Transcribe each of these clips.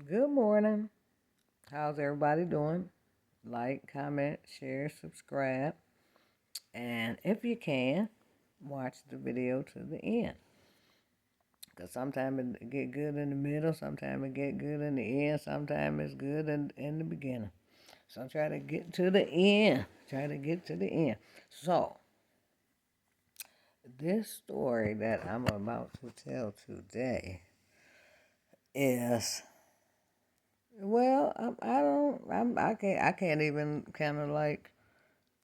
Good morning. How's everybody doing? Like, comment, share, subscribe, and if you can, watch the video to the end. Because sometimes it get good in the middle, sometimes it get good in the end, sometimes it's good in the beginning. So try to get to the end. Try to get to the end. So, this story that I'm about to tell today is well, I don't, I can't even kind of like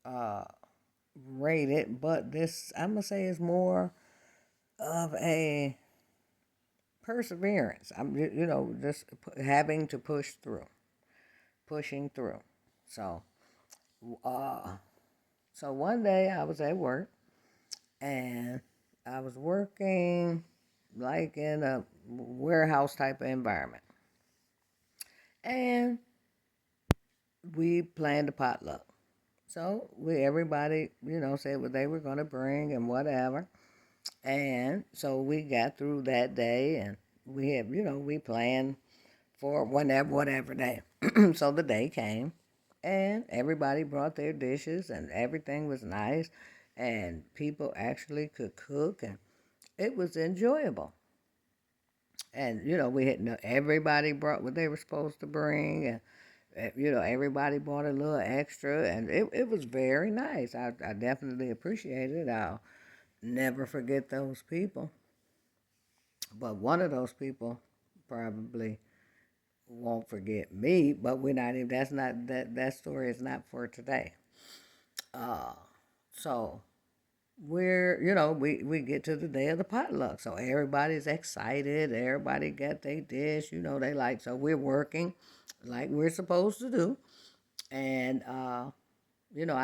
uh rate it, but this I'm gonna say is more of a perseverance. Just having to pushing through. So, uh, so one day I was at work and I was working like in a warehouse type of environment, and we planned a potluck. So everybody, said what they were gonna bring and whatever. And so we got through that day and we planned for whatever day. So the day came and everybody brought their dishes and everything was nice and people actually could cook and it was enjoyable. And, we had everybody brought what they were supposed to bring and, everybody bought a little extra and it was very nice. I definitely appreciated it. I'll never forget those people. But one of those people probably won't forget me, but we're not even, that's not, that story is not for today. Uh, so we get to the day of the potluck. So everybody's excited. Everybody got their dish, they like, so we're working like we're supposed to do. And, I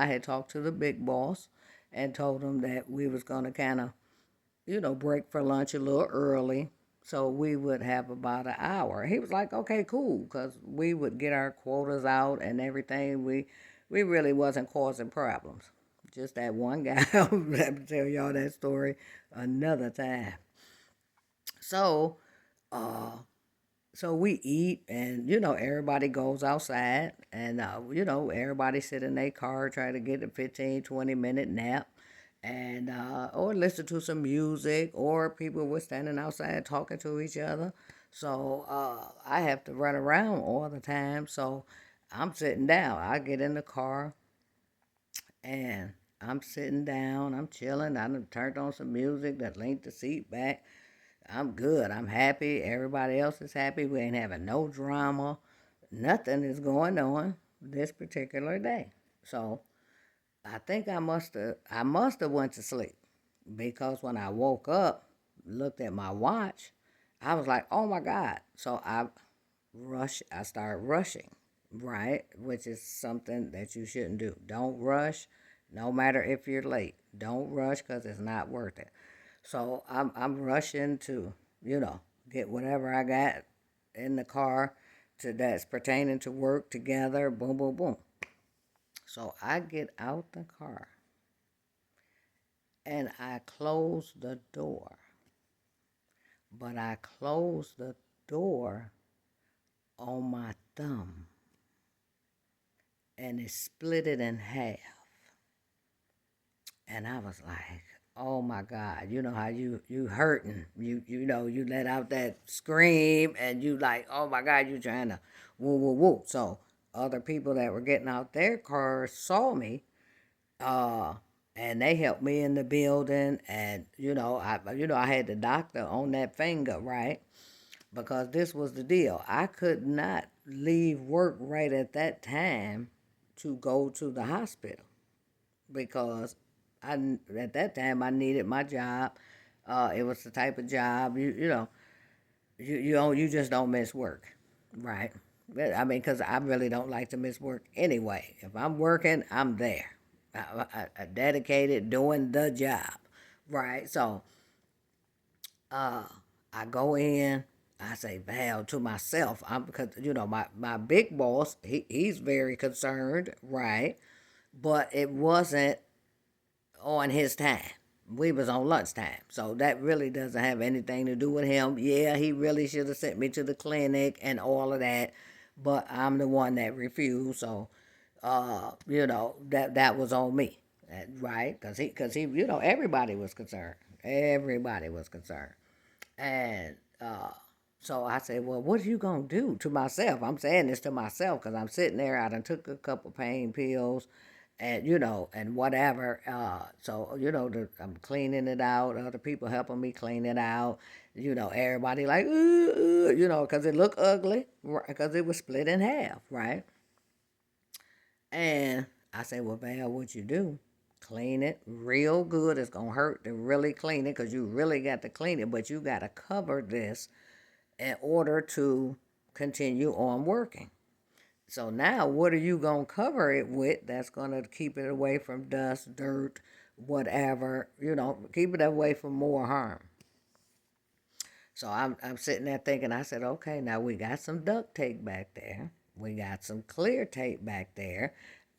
had talked to the big boss and told him that we was going to kind of break for lunch a little early so we would have about an hour. He was like, okay, cool, because we would get our quotas out and everything. We really wasn't causing problems. Just that one guy. I'll have to tell y'all that story another time. So, uh, so we eat, and everybody goes outside, and everybody sit in their car, try to get a 15-20 minute nap, and or listen to some music, or people were standing outside talking to each other. So I have to run around all the time, so I'm sitting down. I get in the car, and I'm sitting down, I'm chilling. I done turned on some music that linked the seat back. I'm good. I'm happy. Everybody else is happy. We ain't having no drama. Nothing is going on this particular day. So I think I must have went to sleep because when I woke up, looked at my watch, I was like, oh my God. So I started rushing, right? Which is something that you shouldn't do. Don't rush, no matter if you're late. Don't rush because it's not worth it. So I'm rushing to, you know, get whatever I got in the car to that's pertaining to work together. Boom, boom, boom. So I get out the car and I close the door, but I close the door on my thumb and it split it in half. And I was like, oh my God, you know how you hurting. You let out that scream and you like, oh my God, you trying to woo woo woo. So other people that were getting out their cars saw me, uh, and they helped me in the building. And I had the doctor on that finger, right? Because this was the deal. I could not leave work right at that time to go to the hospital because at that time I needed my job. It was the type of job you just don't miss work, right? I mean, because I really don't like to miss work anyway. If I'm working, I'm there, I dedicated doing the job, right? So uh, I go in. I say Val to myself. I'm because my big boss. He's very concerned, right? But it wasn't on his time, We was on lunchtime, so that really doesn't have anything to do with him. Yeah, he really should have sent me to the clinic and all of that, but I'm the one that refused. So, that was on me, right? Because he, everybody was concerned. Everybody was concerned, and so I said, well, what are you gonna do to myself? I'm saying this to myself because I'm sitting there. I done took a couple pain pills, and and whatever. So I'm cleaning it out. Other people helping me clean it out. Everybody like, ooh, because it looked ugly, because it was split in half, right? And I said, well, Val, what you do? Clean it real good. It's gonna hurt to really clean it because you really got to clean it, but you got to cover this in order to continue on working. So now, what are you going to cover it with that's going to keep it away from dust, dirt, whatever, keep it away from more harm? So I'm sitting there thinking, I said, okay, now we got some duct tape back there. We got some clear tape back there.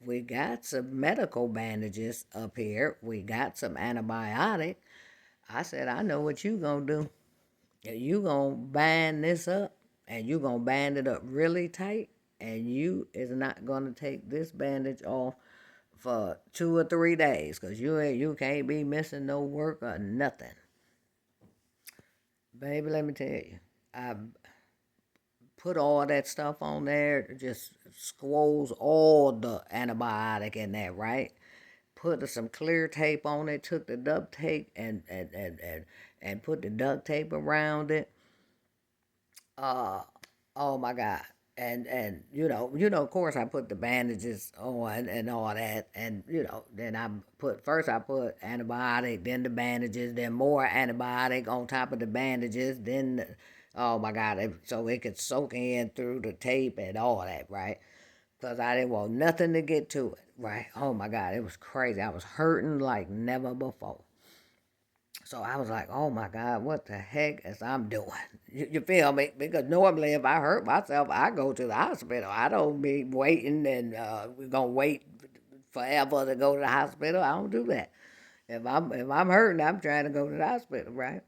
We got some medical bandages up here. We got some antibiotic. I said, I know what you going to do. You gonna bind this up, and you gonna bind it up really tight, and you is not gonna take this bandage off for 2 or 3 days, cause you can't be missing no work or nothing. Baby, let me tell you, I put all that stuff on there, just squoze all the antibiotic in there, right? Put some clear tape on it, took the duct tape and put the duct tape around it. uh oh my God. And of course I put the bandages on and all that, and then I put antibiotic, then the bandages, then more antibiotic on top of the bandages, then oh my God, so it could soak in through the tape and all that, right? Because I didn't want nothing to get to it, right? Oh my God, it was crazy. I was hurting like never before. So I was like, oh my God, what the heck is I'm doing? You feel me? Because normally if I hurt myself, I go to the hospital. I don't be waiting and we're gonna wait forever to go to the hospital. I don't do that. If I'm hurting, I'm trying to go to the hospital, right?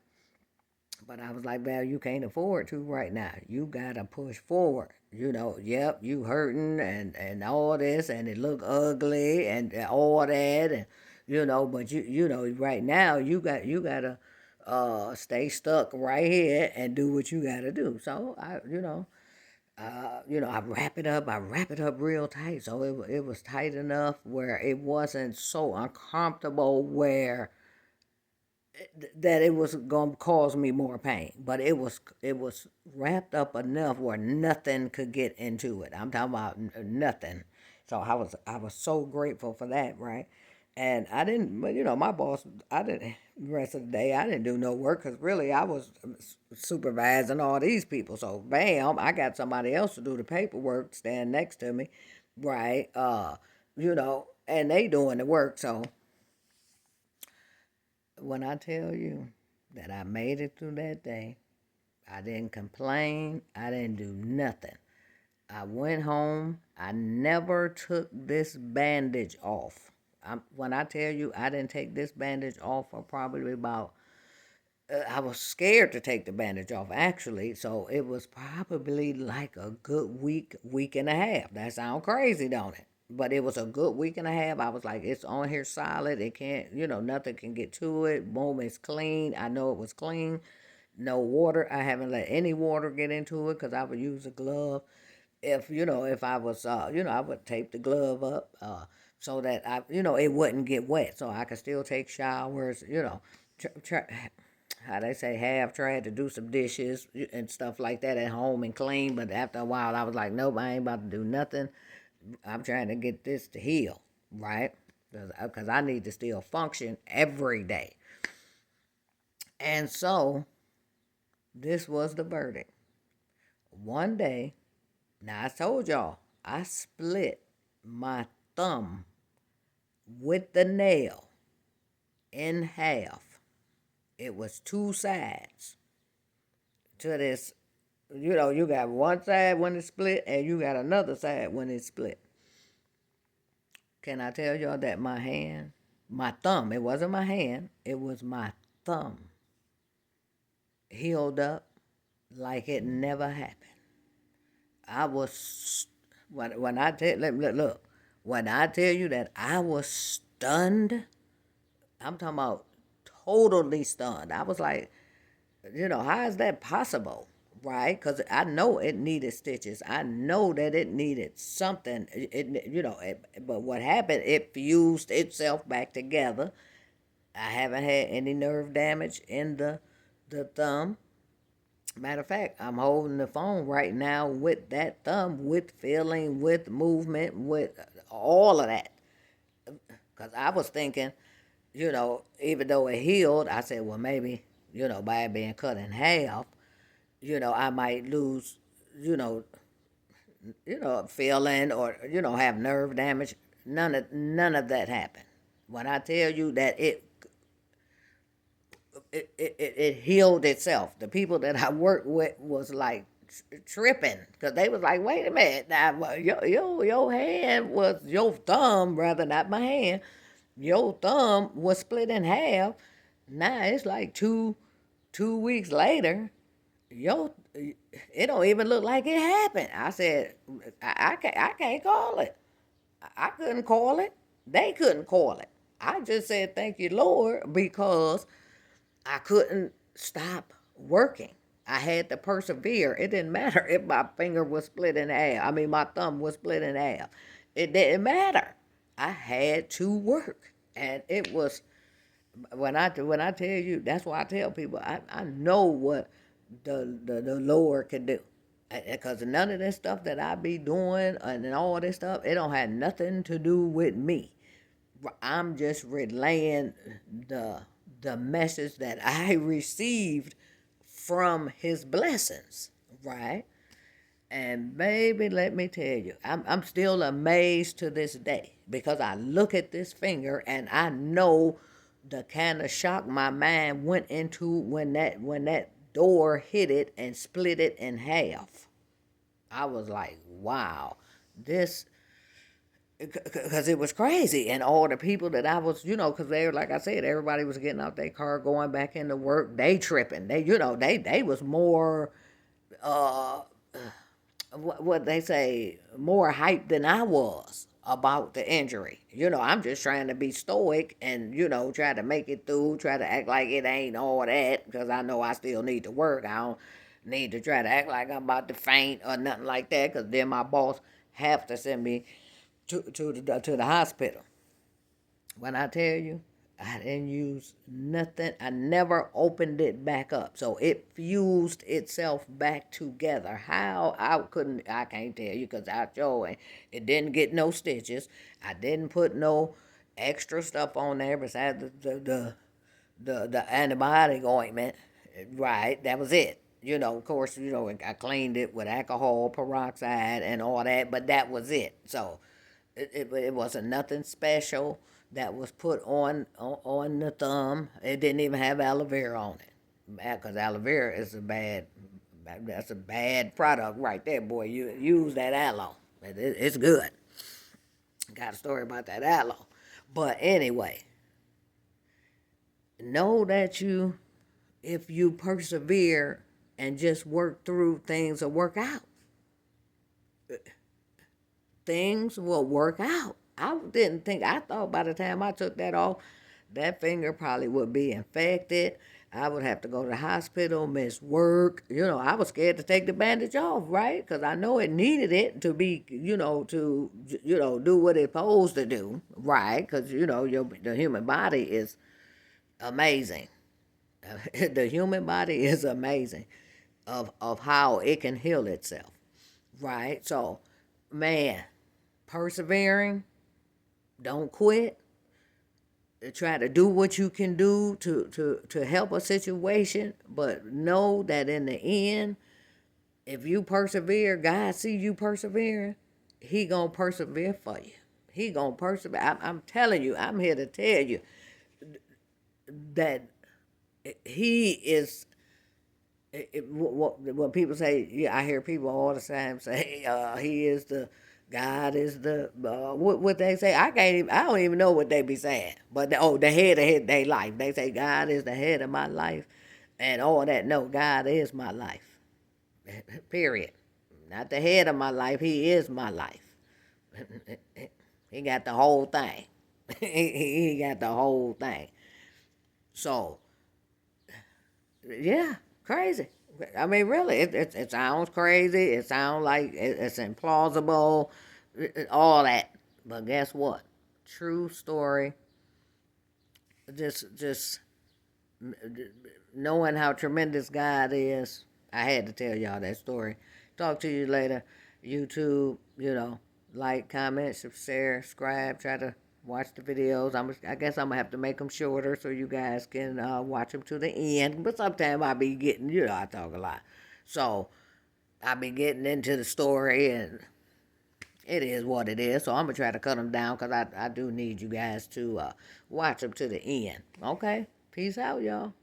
But I was like, Val, you can't afford to right now. You gotta push forward. Yep, you hurting and all this, and it look ugly and all that, and but right now you gotta stay stuck right here and do what you gotta do. So I wrap it up real tight, so it was tight enough where it wasn't so uncomfortable where that it was gonna cause me more pain, but it was wrapped up enough where nothing could get into it. I'm talking about nothing. So I was so grateful for that, right? And I didn't, but my boss, I didn't. The rest of the day, I didn't do no work because really I was supervising all these people. So bam, I got somebody else to do the paperwork, stand next to me, right? And they doing the work. So when I tell you that I made it through that day, I didn't complain, I didn't do nothing. I went home, I never took this bandage off. When I tell you I didn't take this bandage off for probably about, I was scared to take the bandage off actually, so it was probably like a good week, week and a half. That sounds crazy, don't it? But it was a good week and a half. I was like, it's on here solid. It can't, nothing can get to it. Boom, it's clean. I know it was clean. No water. I haven't let any water get into it because I would use a glove. If I was, I would tape the glove up so that it wouldn't get wet, so I could still take showers. How they say, have tried to do some dishes and stuff like that at home and clean, but after a while I was like, nope, I ain't about to do nothing. I'm trying to get this to heal, right? Because I need to still function every day. And so this was the verdict. One day, now I told y'all, I split my thumb with the nail in half. It was two sides to this. You got one side when it's split, and you got another side when it's split. Can I tell y'all that my hand my thumb, it wasn't my hand, it was my thumb, healed up like it never happened. I was when I tell look, when I tell you that I was stunned, I'm talking about totally stunned. I was like, how is that possible? Right? Because I know it needed stitches. I know that it needed something. But what happened? It fused itself back together. I haven't had any nerve damage in the thumb. Matter of fact, I'm holding the phone right now with that thumb, with feeling, with movement, with all of that. Because I was thinking, even though it healed, I said, well, maybe, by it being cut in half, I might lose, you know, feeling or, have nerve damage. None of that happened. When I tell you that it healed itself. The people that I worked with was like tripping because they was like, wait a minute, now your hand was your thumb rather not my hand. Your thumb was split in half. Now it's like two weeks later. Yo, it don't even look like it happened. I said, I can't call it. I couldn't call it. They couldn't call it. I just said thank you, Lord, because I couldn't stop working. I had to persevere. It didn't matter if my finger was split in half. I mean, my thumb was split in half. It didn't matter. I had to work, and it was when I tell you. That's why I tell people I know what the Lord can do, because none of this stuff that I be doing and all this stuff, it don't have nothing to do with me. I'm just relaying the the message that I received from his blessings, right? And baby, let me tell you, I'm still amazed to this day because I look at this finger and I know the kind of shock my mind went into when that door hit it and split it in half. I was like, wow, this because it was crazy, and all the people that I was, because they were like I said, everybody was getting out their car, going back into work. They tripping. They was more uh what they say, more hype than I was about the injury. I'm just trying to be stoic and try to make it through, try to act like it ain't all that because I know I still need to work. I don't need to try to act like I'm about to faint or nothing like that because then my boss have to send me to the hospital. When I tell you, I didn't use nothing. I never opened it back up. So it fused itself back together. How I can't tell you because I sure it didn't get no stitches. I didn't put no extra stuff on there besides the antibiotic ointment. Right, that was it. Of course, I cleaned it with alcohol peroxide and all that, but that was it. So it wasn't nothing special that was put on the thumb. It didn't even have aloe vera on it, because aloe vera is that's a bad product right there, boy. You use that aloe, it's good. Got a story about that aloe, but anyway, know that if you persevere and just work through, things will work out. Things will work out. I thought by the time I took that off, that finger probably would be infected. I would have to go to the hospital, miss work. I was scared to take the bandage off, right? Because I know it needed it to be, do what it's supposed to do, right? Because, the human body is amazing. The human body is amazing of how it can heal itself, right? So, man, persevering, don't quit. Try to do what you can do to help a situation, but know that in the end, if you persevere, God see you persevering, he gonna persevere for you. He gonna persevere. I'm telling you, I'm here to tell you that he is. What people say, yeah, I hear people all the time say, he is God is the what they say. I don't even know what they be saying. But the head of their life. They say God is the head of my life, and all that. No, God is my life. Period. Not the head of my life. He is my life. He got the whole thing. He got the whole thing. So yeah, crazy. I mean, really, it sounds crazy. It sounds like it's implausible, all that. But guess what? True story. Just knowing how tremendous God is, I had to tell y'all that story. Talk to you later. YouTube, like, comment, share, subscribe. Try to watch the videos. I guess I'm gonna have to make them shorter so you guys can watch them to the end. But sometimes I be getting, I talk a lot, so I be getting into the story, and it is what it is. So I'm gonna try to cut them down because I do need you guys to watch them to the end. Okay, peace out, y'all.